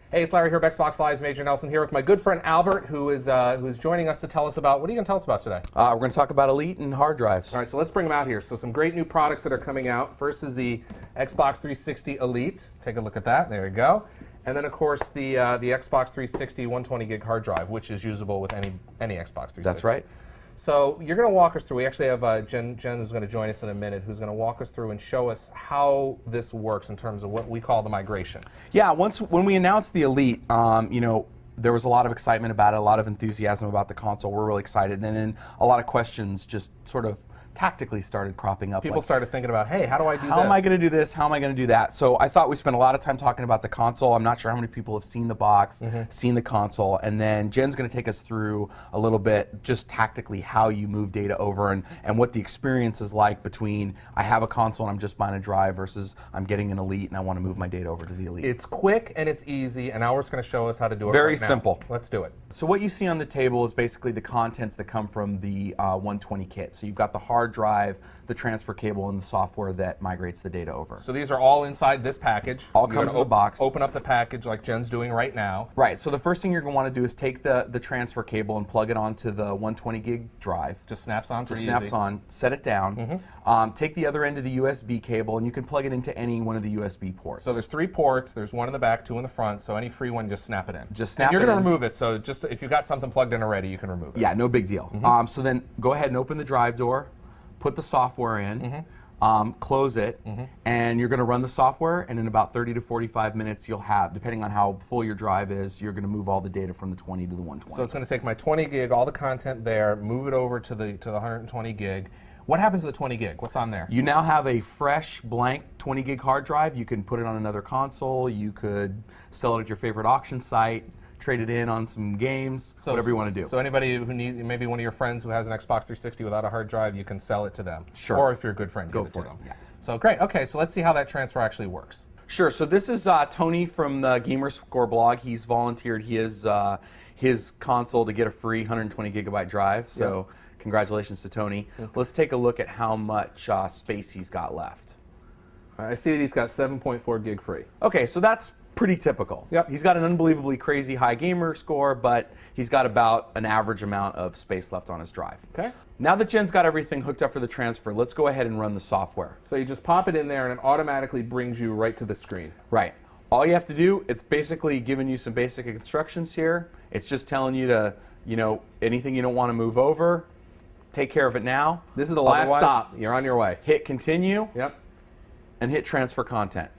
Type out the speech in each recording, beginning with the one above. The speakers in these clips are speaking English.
Hey, it's Larry here, Xbox Live's Major Nelson here with my good friend Albert, who is joining us to tell us about, what are you going to tell us about today? We're going to talk about Elite and hard drives. All right, so let's bring them out here. So some great new products that are coming out. First is the Xbox 360 Elite. Take a look at that. There you go. And then, of course, the Xbox 360 120 gig hard drive, which is usable with any Xbox 360. That's right. So you're going to walk us through. We actually have Jen who's going to join us in a minute, who's going to walk us through and show us how this works in terms of what we call the migration. Yeah, when we announced the Elite, you know, there was a lot of excitement about it, a lot of enthusiasm about the console. We're really excited, and then a lot of questions just sort of tactically started cropping up. People started thinking about, hey, how do I do this? How am I going to do this? How am I going to do that? So I thought we spent a lot of time talking about the console. I'm not sure how many people have seen the box, seen the console, and then Jen's going to take us through a little bit just tactically how you move data over and what the experience is like between I have a console and I'm just buying a drive versus I'm getting an Elite and I want to move my data over to the Elite. It's quick and it's easy, and Albert's going to show us how to do it Very right now. simple. Let's do it. So what you see on the table is basically the contents that come from the 120 kit. So you've got the hard drive, the transfer cable, and the software that migrates the data over. So these are all inside this package. All comes in the box. Open up the package like Jen's doing right now. Right, so the first thing you're going to want to do is take the transfer cable and plug it onto the 120 gig drive. Just snaps on. Just snaps on, set it down. Take the other end of the USB cable and you can plug it into any one of the USB ports. So there's 3 ports, there's 1 in the back, 2 in the front, so any free one, just snap it in. Just snap and you're it going in. to remove it, so just if you've got something plugged in already, you can remove it. Yeah, no big deal. So then go ahead and open the drive door, put the software in, close it, and you're going to run the software, and in about 30 to 45 minutes you'll have, depending on how full your drive is, you're going to move all the data from the 20 to the 120. So it's going to take my 20 gig, all the content there, move it over to the 120 gig. What happens to the 20 gig? What's on there? You now have a fresh, blank 20 gig hard drive. You can put it on another console. You could sell it at your favorite auction site, trade it in on some games, so whatever you want to do. So anybody who needs, maybe one of your friends who has an Xbox 360 without a hard drive, you can sell it to them. Sure. Or if you're a good friend, go give it for to it. them. Yeah. So great. Okay, so let's see how that transfer actually works. Sure. So this is Tony from the Gamerscore blog. He's volunteered his console to get a free 120 gigabyte drive. So congratulations to Tony. Let's take a look at how much space he's got left. I see that he's got 7.4 gig free. Okay, so that's pretty typical. Yep. He's got an unbelievably crazy high gamer score, but he's got about an average amount of space left on his drive. Okay. Now that Jen's got everything hooked up for the transfer, let's go ahead and run the software. So you just pop it in there and it automatically brings you right to the screen. Right. All you have to do, it's basically giving you some basic instructions here. It's just telling you to, anything you don't want to move over, take care of it now. This is the last stop. You're on your way. Hit continue. Yep. And hit transfer content.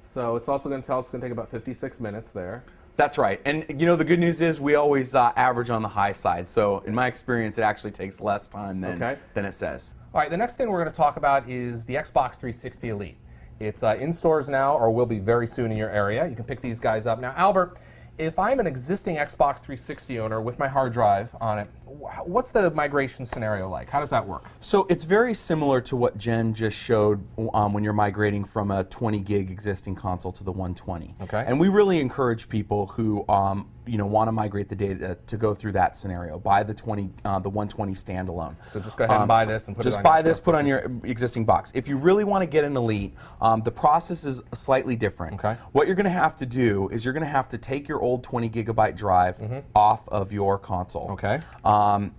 So it's also going to tell us it's going to take about 56 minutes there. That's right. And the good news is we always average on the high side. So in my experience, it actually takes less time than it says. All right, the next thing we're going to talk about is the Xbox 360 Elite. It's in stores now, or will be very soon in your area. You can pick these guys up. Now, Albert, if I'm an existing Xbox 360 owner with my hard drive on it, what's the migration scenario like? How does that work? So it's very similar to what Jen just showed when you're migrating from a 20 gig existing console to the 120. Okay. And we really encourage people who want to migrate the data to go through that scenario. Buy the 120 standalone. So just go ahead and buy this and put it on Just buy this, put on your existing box. If you really want to get an Elite, the process is slightly different. Okay. What you're going to have to do is you're going to have to take your old 20 gigabyte drive off of your console. Okay.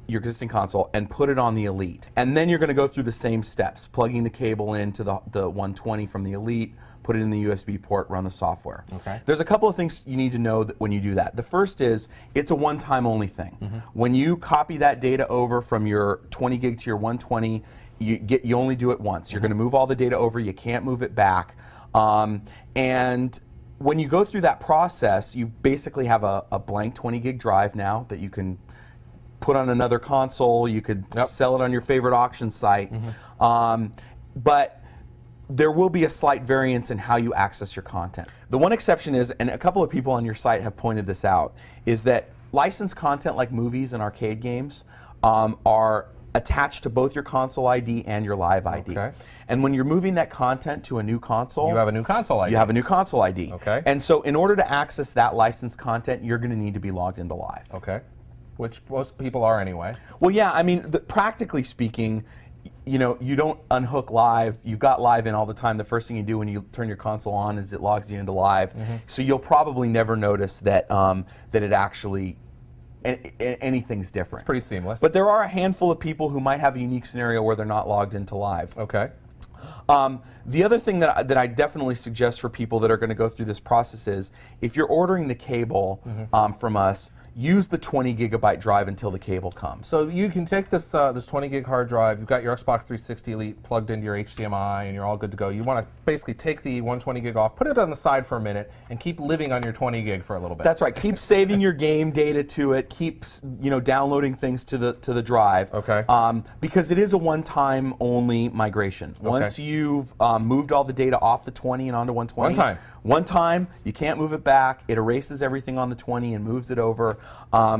Your existing console, and put it on the Elite. And then you're going to go through the same steps, plugging the cable into the 120 from the Elite, put it in the USB port, run the software. Okay. There's a couple of things you need to know when you do that. The first is it's a one-time only thing. When you copy that data over from your 20 gig to your 120, you only do it once. You're going to move all the data over. You can't move it back. And when you go through that process, you basically have a blank 20 gig drive now that you can put on another console. You could sell it on your favorite auction site. But there will be a slight variance in how you access your content. The one exception is, and a couple of people on your site have pointed this out, is that licensed content like movies and arcade games are attached to both your console ID and your live ID. Okay. And when you're moving that content to a new console, You have a new console ID. you have a new console ID. Okay. And so in order to access that licensed content, you're going to need to be logged into live. Okay. Which most people are anyway. Well, yeah, I mean, practically speaking, you know, you don't unhook live. You've got live in all the time. The first thing you do when you turn your console on is it logs you into live. So you'll probably never notice that that it actually anything's different. It's pretty seamless. But there are a handful of people who might have a unique scenario where they're not logged into live. Okay. The other thing that I definitely suggest for people that are going to go through this process is, if you're ordering the cable from us, use the 20 gigabyte drive until the cable comes. So you can take this this 20 gig hard drive. You've got your Xbox 360 Elite plugged into your HDMI, and you're all good to go. You want to basically take the 120 gig off, put it on the side for a minute, and keep living on your 20 gig for a little bit. That's right. Keep saving your game data to it. Keep downloading things to the drive. Okay. Because it is a one-time only migration. Okay. Once you've moved all the data off the 20 and onto 120. One time. You can't move it back. It erases everything on the 20 and moves it over.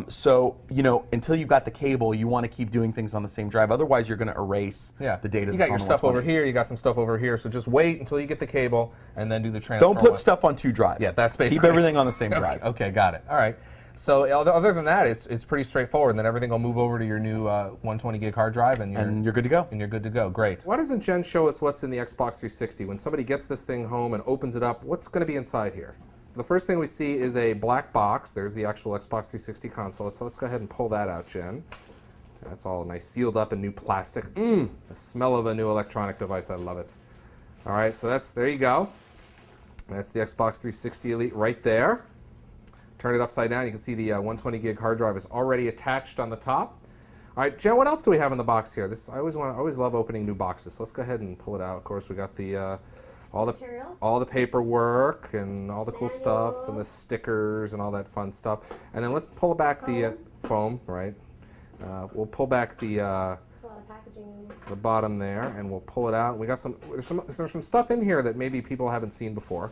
So, you know, until you've got the cable, you want to keep doing things on the same drive. Otherwise, you're going to erase the data. You got your stuff over here. You got some stuff over here. So just wait until you get the cable and then do the transfer. Don't put stuff on two drives. Yeah, that's basically. Keep everything on the same drive. Okay, got it. All right. So other than that, it's pretty straightforward. And then everything will move over to your new 120 gig hard drive, and you're good to go. And you're good to go. Great. Why doesn't Jen show us what's in the Xbox 360? When somebody gets this thing home and opens it up, what's going to be inside here? The first thing we see is a black box. There's the actual Xbox 360 console. So let's go ahead and pull that out, Jen. That's all nice, sealed up in new plastic. The smell of a new electronic device. I love it. All right, so there you go. That's the Xbox 360 Elite right there. Turn it upside down. You can see the 120 gig hard drive is already attached on the top. All right, Jen, what else do we have in the box here? I always love opening new boxes. So let's go ahead and pull it out. Of course, we got the all the paperwork and all the cool stuff and the stickers and all that fun stuff. And then let's pull back the foam, right? We'll pull back the bottom there, and we'll pull it out. We got there's some stuff in here that maybe people haven't seen before.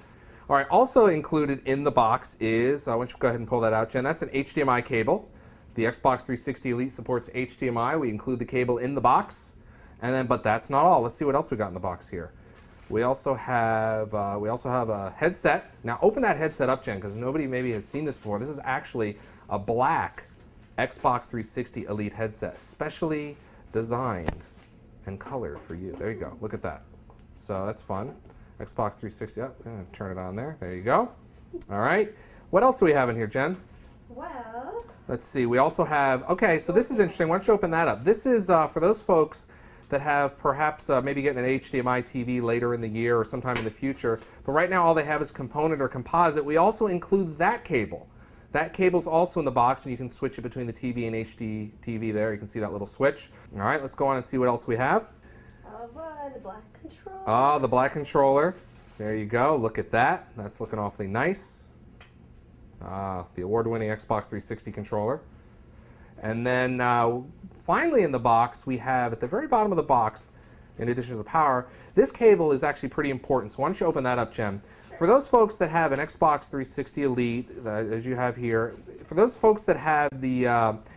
All right, also included in the box is, why don't you go ahead and pull that out, Jen? That's an HDMI cable. The Xbox 360 Elite supports HDMI. We include the cable in the box. And then, but that's not all. Let's see what else we got in the box here. We also have a headset. Now open that headset up, Jen, because nobody maybe has seen this before. This is actually a black Xbox 360 Elite headset, specially designed and colored for you. There you go. Look at that. So that's fun. Xbox 360, turn it on there. There you go. All right. What else do we have in here, Jen? Well, let's see. We also have, okay, so this is interesting. Why don't you open that up? This is for those folks that have perhaps maybe getting an HDMI TV later in the year or sometime in the future. But right now all they have is component or composite. We also include that cable. That cable's also in the box, and you can switch it between the TV and HD TV there. You can see that little switch. All right, let's go on and see what else we have. the black controller. Ah, the black controller. There you go. Look at that. That's looking awfully nice. The award-winning Xbox 360 controller. And then finally in the box, we have at the very bottom of the box, in addition to the power, this cable is actually pretty important. So why don't you open that up, Jen? For those folks that have an Xbox 360 Elite, as you have here, for those folks that have the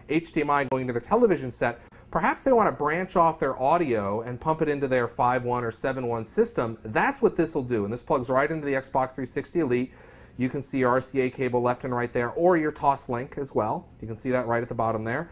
HDMI going to their television set, perhaps they want to branch off their audio and pump it into their 5.1 or 7.1 system. That's what this will do, and this plugs right into the Xbox 360 Elite. You can see your RCA cable left and right there, or your Toslink as well. You can see that right at the bottom there.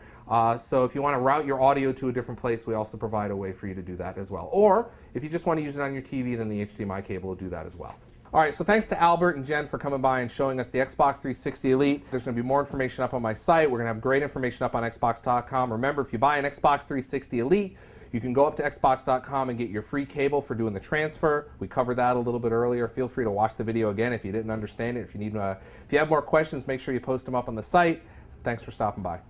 So if you want to route your audio to a different place, we also provide a way for you to do that as well. Or if you just want to use it on your TV, then the HDMI cable will do that as well. All right, so thanks to Albert and Jen for coming by and showing us the Xbox 360 Elite. There's going to be more information up on my site. We're going to have great information up on Xbox.com. Remember, if you buy an Xbox 360 Elite, you can go up to Xbox.com and get your free cable for doing the transfer. We covered that a little bit earlier. Feel free to watch the video again if you didn't understand it. If you have more questions, make sure you post them up on the site. Thanks for stopping by.